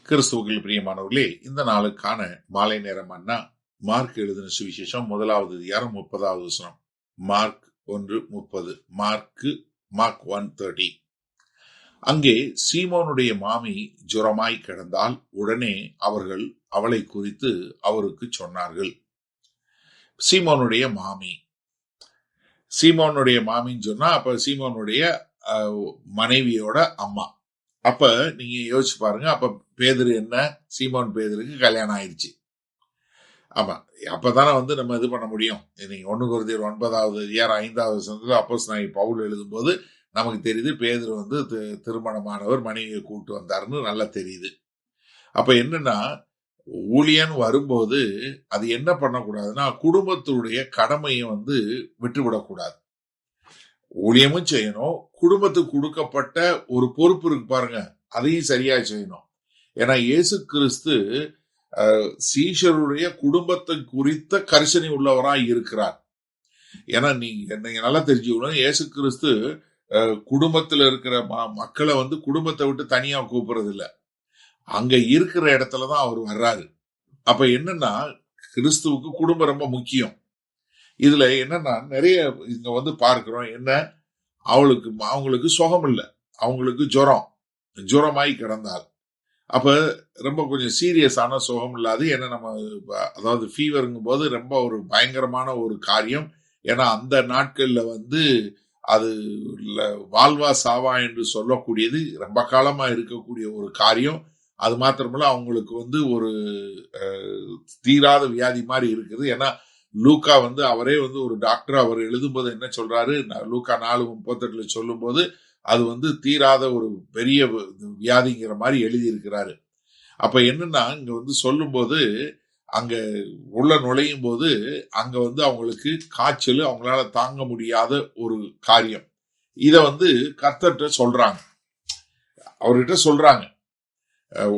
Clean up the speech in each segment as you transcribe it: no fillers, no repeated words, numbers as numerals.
கிறிஸ்துவுக்குள் பிரியமானவர்களே, இந்த நாளுக்கான மாலை நேரம் அண்ணா மார்க் எழுதின சுவிசேஷம் 1வது அதிகாரம் 30வது வசனம். மார்க் 1:30. மார்க் 1:30. அங்கே சீமோனுடைய மாமி ஜுரமாய் கிடந்தால் உடனே அவர்கள் அவளை குறித்து அவருக்கு சொன்னார்கள். சீமோனுடைய மாமின்னு சொன்னா அப்ப சீமோனுடைய மனைவியோட அம்மா. அப்ப நீங்க யோசிச்சு பாருங்க, அப்ப பேதுரு என்ன, சீமோன் பேதுருக்கு கல்யாணம் ஆயிடுச்சு. ஆமா, அப்பதானே நம்ம இது பண்ண முடியும். நீங்க 1 கொரிந்தியர் 9வது அதிகாரம் 5வது வசனத்துல அப்போஸ்தலனாகிய பவுல் எழுதும்போது நமக்கு தெரியுது பேதுரு திருமணமானவர் மனைவியை கூட்டு வந்தாருன்னு நல்லா தெரியுது. அப்ப என்னன்னா, ஊழியன் வரும்போது அது என்ன பண்ணக்கூடாதுன்னா, குடும்பத்துடைய கடமையை விட்டுவிடக்கூடாது. ஊழியமும் செய்யணும், குடும்பத்துக்கு கொடுக்கப்பட்ட ஒரு பொறுப்பு இருக்கு பாருங்க, அதையும் சரியா செய்யணும். ஏன்னா இயேசு கிறிஸ்து சீஷருடைய குடும்பத்தை குறித்த கரிசனை உள்ளவராய் இருக்கிறார். ஏன்னா நீங்க நல்லா தெரிஞ்சுக்கணும், இயேசு கிறிஸ்து குடும்பத்துல இருக்கிற மக்களை குடும்பத்தை விட்டு தனியா கூப்பிடுறது இல்ல, அங்க இருக்கிற இடத்துலதான் அவர் வர்றாரு. அப்ப என்னன்னா, கிறிஸ்துவுக்கு குடும்பம் ரொம்ப முக்கியம். இதுல என்னன்னா, நிறைய இங்க பார்க்கிறோம், என்ன, அவங்களுக்கு சுகம் இல்லை, அவங்களுக்கு ஜுரமாய் கிடந்தால். அப்ப ரொம்ப கொஞ்சம் சீரியஸான சுகம் இல்லாது, ஏன்னா அதாவது ஃபீவருங்கும் போது ரொம்ப ஒரு பயங்கரமான ஒரு காரியம். ஏன்னா அந்த நாட்கள்ல அது வாழ்வா சாவா என்று சொல்லக்கூடியது ரொம்ப காலமா இருக்கக்கூடிய ஒரு காரியம். அது மாத்திரமல்ல, அவங்களுக்கு ஒரு தீராத வியாதி மாதிரி இருக்குது. ஏன்னா லூக்கா அவரே ஒரு டாக்டர், அவர் எழுதும்போது என்ன சொல்றாரு, லூக்கா 4:38 சொல்லும் போது அது தீராத ஒரு பெரிய வியாதிங்கிற மாதிரி எழுதி இருக்கிறாரு. அப்ப என்னன்னா, இங்க சொல்லும் போது, அங்க உள்ள நுழையும் போது அங்க அவங்களுக்கு காய்ச்சல், அவங்களால தாங்க முடியாத ஒரு காரியம். இத கர்த்தர்கிட்ட சொல்றாங்க, அவர்கிட்ட சொல்றாங்க,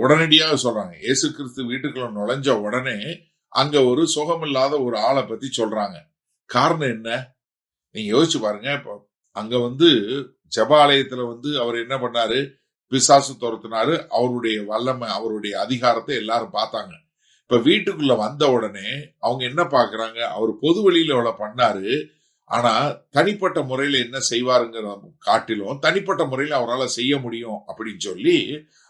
உடனடியாக சொல்றாங்க. இயேசு கிறிஸ்து வீட்டுக்குள்ள நுழைஞ்ச உடனே அங்க ஒரு சுகமில்லாத ஒரு ஆளை பத்தி சொல்றாங்க. காரணம் என்ன, நீங்க யோசிச்சு பாருங்க. இப்போ அங்க ஜெபாலயத்துல அவர் என்ன பண்ணாரு, பிசாசு துரத்தினாரு. அவருடைய வல்லமை, அவருடைய அதிகாரத்தை எல்லாரும் பார்த்தாங்க. இப்ப வீட்டுக்குள்ள வந்த உடனே அவங்க என்ன பாக்குறாங்க, அவர் பொது வெளியில அவ்வளவு பண்ணாரு, ஆனா தனிப்பட்ட முறையில என்ன செய்வாருங்கிற காட்டிலும் தனிப்பட்ட முறையில அவரால் செய்ய முடியும் அப்படின்னு சொல்லி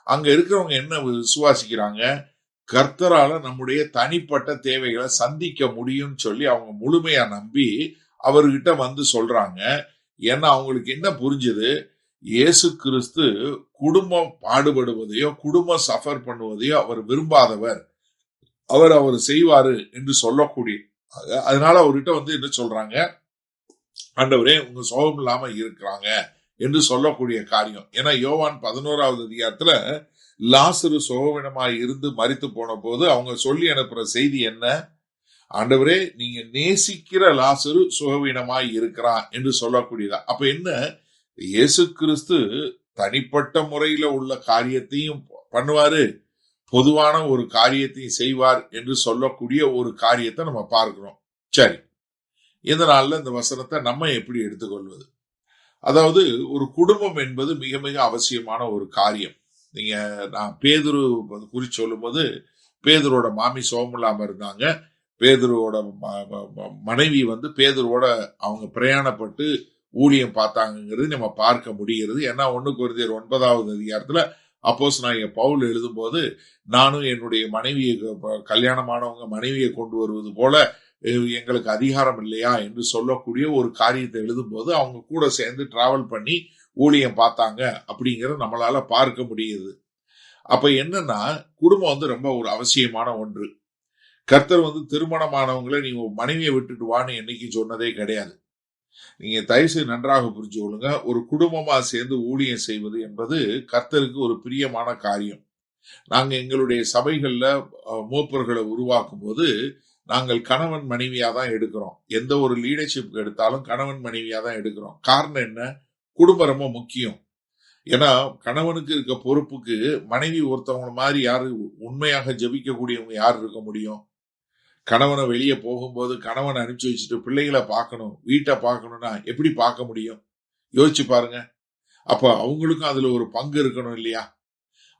அங்க இருக்கிறவங்க என்ன விசுவாசிக்கிறாங்க, கர்த்தரால நம்முடைய தனிப்பட்ட தேவைகளை சந்திக்க முடியும் சொல்லி அவங்க முழுமையா நம்பி அவர்கிட்ட சொல்றாங்க. ஏன்னா அவங்களுக்கு என்ன புரிஞ்சது, இயேசு கிறிஸ்து குடும்பம் பாடுபடுவதையோ குடும்பம் சஃபர் பண்ணுவதையோ அவர் விரும்பாதவர், அவர் செய்வாரு என்று சொல்லக்கூடிய. அதனால அவர்கிட்ட என்ன சொல்றாங்க, ஆண்டவரே உங்க சோகம் இல்லாம இருக்கிறாங்க என்று சொல்லக்கூடிய காரியம். ஏன்னா யோவான் 11வது அதிகாரத்துல லாசரு சோகவீனமாய் இருந்து மரித்து போன போது அவங்க சொல்லி அனுப்புற செய்தி என்ன, ஆண்டவரே நீங்க நேசிக்கிற லாசரு சுகவீனமாய் இருக்கிறான் என்று சொல்லக்கூடியதா. அப்ப என்ன, இயேசு கிறிஸ்து தனிப்பட்ட முறையில உள்ள காரியத்தையும் பண்ணுவாரு, பொதுவான ஒரு காரியத்தையும் செய்வார் என்று சொல்லக்கூடிய ஒரு காரியத்தை நம்ம பார்க்கிறோம். சரி, இதனால இந்த வசனத்தை நம்ம எப்படி எடுத்துக்கொள்வது? அதாவது ஒரு குடும்பம் என்பது மிக மிக அவசியமான ஒரு காரியம். நான் பேதுரு குறித்து சொல்லும் போது, பேதுருவோட மாமி சோகமில்லாம இருந்தாங்க. பேதுருவோட மனைவி பேதுருவோட அவங்க பிரயாணப்பட்டு ஊழியம் பார்த்தாங்கிறது நம்ம பார்க்க முடிகிறது. ஏன்னா 1 கொரிந்தியர் 9வது அதிகாரத்துல அப்போஸ்தலனாகிய பவுல் எழுதும் போது, நானும் என்னுடைய மனைவியை, கல்யாணமானவங்க மனைவியை கொண்டு வருவது போல எங்களுக்கு அதிகாரம் இல்லையா என்று சொல்லக்கூடிய ஒரு காரியத்தை எழுதும் போது அவங்க கூட சேர்ந்து டிராவல் பண்ணி ஊழியம் பார்த்தாங்க அப்படிங்கறத நம்மளால பார்க்க முடியுது. அப்ப என்னன்னா, குடும்பம் ரொம்ப ஒரு அவசியமான ஒன்று. கர்த்தர் திருமணமானவங்களை நீங்க மனைவியை விட்டுட்டு வான்னு என்னைக்கு சொன்னதே கிடையாது. நீங்க தயவுசெய்து நன்றாக புரிஞ்சு கொள்ளுங்க, ஒரு குடும்பமா சேர்ந்து ஊழியம் செய்வது என்பது கர்த்தருக்கு ஒரு பிரியமான காரியம். நாங்க எங்களுடைய சபைகள்ல மூப்பர்களை உருவாக்கும் போது நாங்கள் கணவன் மனைவியா தான் எடுக்கிறோம். எந்த ஒரு லீடர்ஷிப் எடுத்தாலும் கணவன் மனைவியா தான் எடுக்கிறோம். காரணம் என்ன, குடும்பம் ரொம்ப முக்கியம். ஏன்னா கணவனுக்கு இருக்க பொறுப்புக்கு மனைவி ஒருத்தவங்க மாதிரி யாரு உண்மையாக ஜெபிக்கக்கூடியவங்க யார் இருக்க முடியும்? கணவனை வெளியே போகும்போது கணவனை அனுப்பிச்சு வச்சுட்டு பிள்ளைகளை பார்க்கணும், வீட்டை பார்க்கணும்னா எப்படி பார்க்க முடியும்? யோசிச்சு பாருங்க. அப்ப அவங்களுக்கும் அதுல ஒரு பங்கு இருக்கணும் இல்லையா?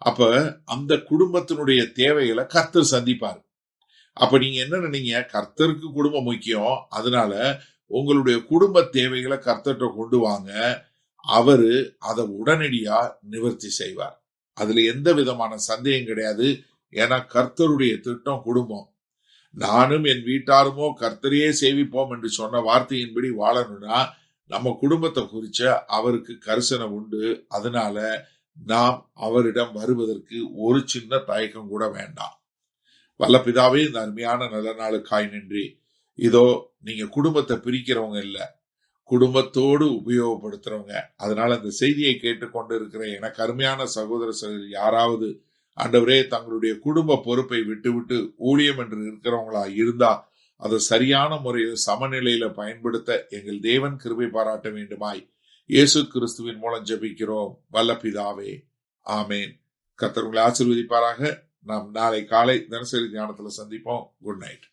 அப்ப அந்த குடும்பத்தினுடைய தேவைகளை கர்த்தர் சந்திப்பார். அப்ப நீங்க என்ன நினைங்க, கர்த்தருக்கு குடும்பம் முக்கியம், அதனால உங்களுடைய குடும்ப தேவைகளை கர்த்தர்கிட்ட கொண்டு வாங்க, அவரு அதை உடனடியா நிவர்த்தி செய்வார். அதுல எந்த விதமான சந்தேகம் கிடையாது. ஏன்னா கர்த்தருடைய திட்டம் குடும்பம். நானும் என் வீட்டாருமோ கர்த்தரையே சேவிப்போம் என்று சொன்ன வார்த்தையின்படி வாழணும்னா நம்ம குடும்பத்தை குறிச்ச அவருக்கு கரிசனை உண்டு. அதனால நாம் அவரிடம் வருவதற்கு ஒரு சின்ன தயக்கம் கூட வேண்டாம். வல்ல பிதாவே, இந்த அருமையான நல்ல நாளுக்காய் நன்றி. இதோ நீங்க குடும்பத்தை பிரிக்கிறவங்க இல்ல, குடும்பத்தோடு உபயோகப்படுத்துறவங்க. அதனால இந்த செய்தியை கேட்டுக்கொண்டு இருக்கிற எனக்கு அருமையான சகோதர சகோதரி யாராவது ஆண்டவரே தங்களுடைய குடும்ப பொறுப்பை விட்டு ஊழியம் என்று இருக்கிறவங்களா இருந்தா அதை சரியான முறையில் சமநிலையில பயன்படுத்த எங்கள் தேவன் கிருபை பாராட்ட வேண்டுமாய் இயேசு கிறிஸ்துவின் மூலம் ஜெபிக்கிறோம் வல்ல பிதாவே, ஆமேன். கர்த்தர் உங்களை ஆசீர்வதிப்பாராக. நாம் நாளை காலை தினசரி தியானத்துல சந்திப்போம். Good night.